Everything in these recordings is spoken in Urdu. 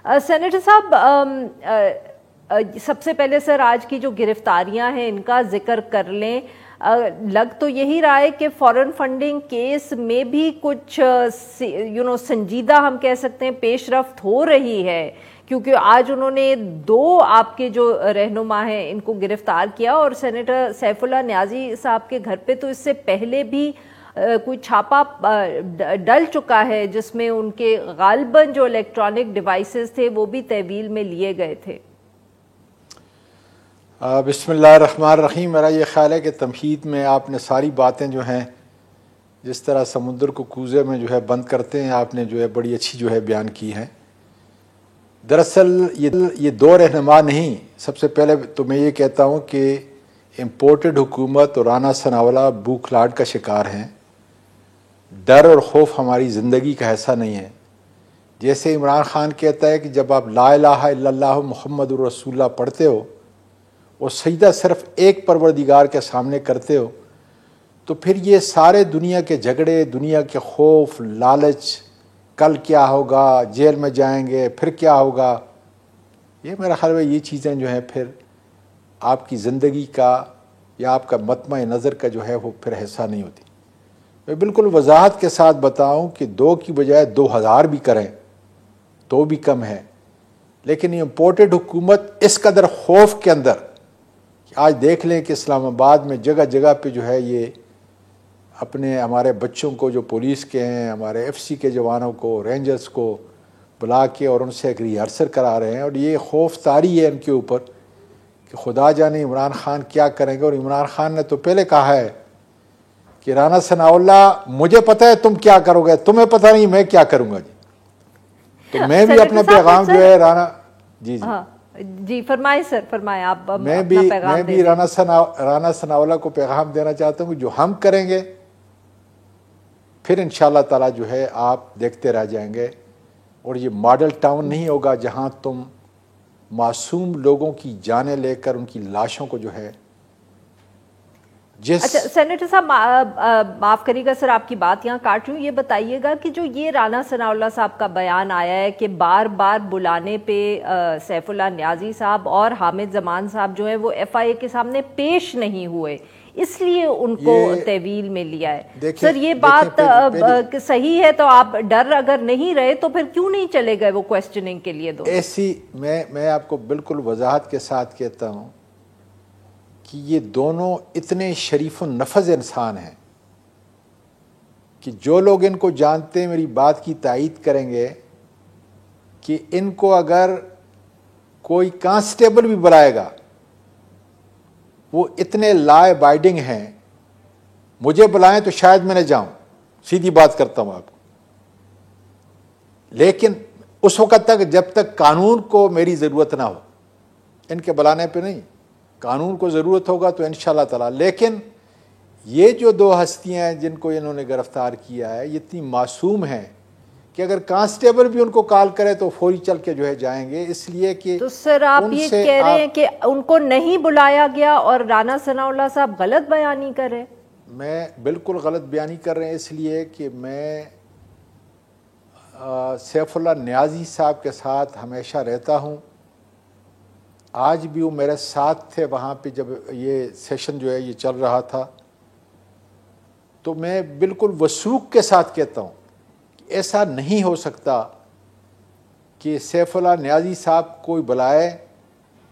سینیٹر صاحب، سب سے پہلے سر آج کی جو گرفتاریاں ہیں ان کا ذکر کر لیں. لگ تو یہی رہا ہے کہ فورن فنڈنگ کیس میں بھی کچھ سنجیدہ ہم کہہ سکتے ہیں پیش رفت ہو رہی ہے، کیونکہ آج انہوں نے 2 آپ کے جو رہنما ہیں ان کو گرفتار کیا، اور سینیٹر سیف اللہ نیازی صاحب کے گھر پہ تو اس سے پہلے بھی کوئی چھاپا ڈل چکا ہے جس میں ان کے غالباً جو الیکٹرانک ڈیوائسز تھے وہ بھی تحویل میں لیے گئے تھے. بسم اللہ الرحمن الرحیم. میرا یہ خیال ہے کہ تمہید میں آپ نے ساری باتیں جو ہیں جس طرح سمندر کو کوزے میں جو ہے بند کرتے ہیں آپ نے جو ہے بڑی اچھی جو ہے بیان کی ہیں. دراصل یہ 2 رہنما نہیں، سب سے پہلے تو میں یہ کہتا ہوں کہ امپورٹڈ حکومت اور رانا ثناءاللہ بھوک لاٹ کا شکار ہیں. ڈر اور خوف ہماری زندگی کا حصہ نہیں ہے. جیسے عمران خان کہتا ہے کہ جب آپ لا الہ الا اللہ محمد الرسول اللہ پڑھتے ہو اور سجدہ صرف ایک پروردگار کے سامنے کرتے ہو، تو پھر یہ سارے دنیا کے جھگڑے، دنیا کے خوف، لالچ، کل کیا ہوگا، جیل میں جائیں گے، پھر کیا ہوگا، یہ میرا خیال ہے یہ چیزیں جو ہیں پھر آپ کی زندگی کا یا آپ کا مطمع نظر کا جو ہے وہ پھر حصہ نہیں ہوتی. میں بالکل وضاحت کے ساتھ بتاؤں کہ 2 کی بجائے 2000 بھی کریں تو بھی کم ہے. لیکن یہ امپورٹڈ حکومت اس قدر خوف کے اندر، آج دیکھ لیں کہ اسلام آباد میں جگہ جگہ پہ جو ہے یہ اپنے ہمارے بچوں کو جو پولیس کے ہیں، ہمارے ایف سی کے جوانوں کو، رینجرز کو بلا کے اور ان سے ایک ریہرسل کرا رہے ہیں، اور یہ خوف طاری ہے ان کے اوپر کہ خدا جانے عمران خان کیا کریں گے. اور عمران خان نے تو پہلے کہا ہے کہ رانا ثناءاللہ مجھے پتہ ہے تم کیا کرو گے، تمہیں پتہ نہیں میں کیا کروں گا. تو میں بھی اپنا پیغام جو ہے جی فرمائیں سر، فرمائیں آپ. میں بھی رانا ثناءاللہ کو پیغام دینا چاہتا ہوں کہ جو ہم کریں گے پھر انشاءاللہ تعالی جو ہے آپ دیکھتے رہ جائیں گے. اور یہ ماڈل ٹاؤن نہیں ہوگا جہاں تم معصوم لوگوں کی جانیں لے کر ان کی لاشوں کو جو ہے اچھا سینیٹر صاحب معاف کریے گا سر آپ کی بات یہاں کاٹ رہی ہوں. یہ بتائیے گا کہ جو یہ رانا ثناءاللہ صاحب کا بیان آیا ہے کہ بار بار بلانے پہ سیف اللہ نیازی صاحب اور حامد زمان صاحب جو ہے وہ ایف آئی اے کے سامنے پیش نہیں ہوئے، اس لیے ان کو تحویل میں لیا ہے. سر یہ بات صحیح ہے؟ تو آپ ڈر اگر نہیں رہے تو پھر کیوں نہیں چلے گئے وہ کویسچننگ کے لیے؟ ایسی میں آپ کو بالکل وضاحت کے ساتھ کہتا ہوں کہ یہ دونوں اتنے شریف النفذ انسان ہیں کہ جو لوگ ان کو جانتے ہیں میری بات کی تائید کریں گے کہ ان کو اگر کوئی کانسٹیبل بھی بلائے گا وہ اتنے لا ابائڈنگ ہیں. مجھے بلائیں تو شاید میں نہ جاؤں، سیدھی بات کرتا ہوں آپ کو، لیکن اس وقت تک جب تک قانون کو میری ضرورت نہ ہو. ان کے بلانے پہ نہیں، قانون کو ضرورت ہوگا تو انشاءاللہ تعالی. لیکن یہ جو 2 ہستیاں ہیں جن کو انہوں نے گرفتار کیا ہے یہ اتنی معصوم ہیں کہ اگر کانسٹیبل بھی ان کو کال کرے تو فوری چل کے جو ہے جائیں گے. اس لیے کہ تو سر آپ یہ کہہ رہے ہیں کہ ان کو نہیں بلایا گیا اور رانا ثناءاللہ صاحب غلط بیانی کر رہے؟ میں بالکل غلط بیانی کر رہے ہیں، اس لیے کہ میں سیف اللہ نیازی صاحب کے ساتھ ہمیشہ رہتا ہوں. آج بھی وہ میرے ساتھ تھے وہاں پہ جب یہ سیشن جو ہے یہ چل رہا تھا. تو میں بالکل وثوق کے ساتھ کہتا ہوں کہ ایسا نہیں ہو سکتا کہ سیف اللہ نیازی صاحب کوئی بلائے،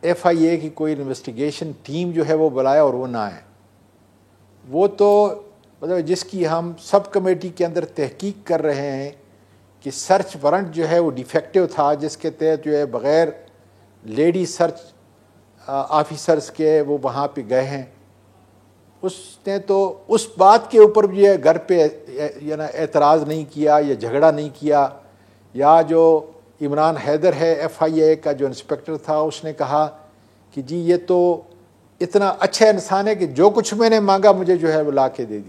ایف آئی اے کی کوئی انویسٹیگیشن ٹیم جو ہے وہ بلائے اور وہ نہ آئے. وہ تو مطلب جس کی ہم سب کمیٹی کے اندر تحقیق کر رہے ہیں کہ سرچ وارنٹ جو ہے وہ ڈیفیکٹیو تھا، جس کے تحت جو ہے بغیر لیڈی سرچ آفیسرز کے وہ وہاں پہ گئے ہیں. اس نے تو اس بات کے اوپر بھی گھر پہ اعتراض نہیں کیا یا جھگڑا نہیں کیا. یا جو عمران حیدر ہے ایف آئی اے کا جو انسپکٹر تھا اس نے کہا کہ جی یہ تو اتنا اچھا انسان ہے کہ جو کچھ میں نے مانگا مجھے جو ہے وہ لا کے دے دیا.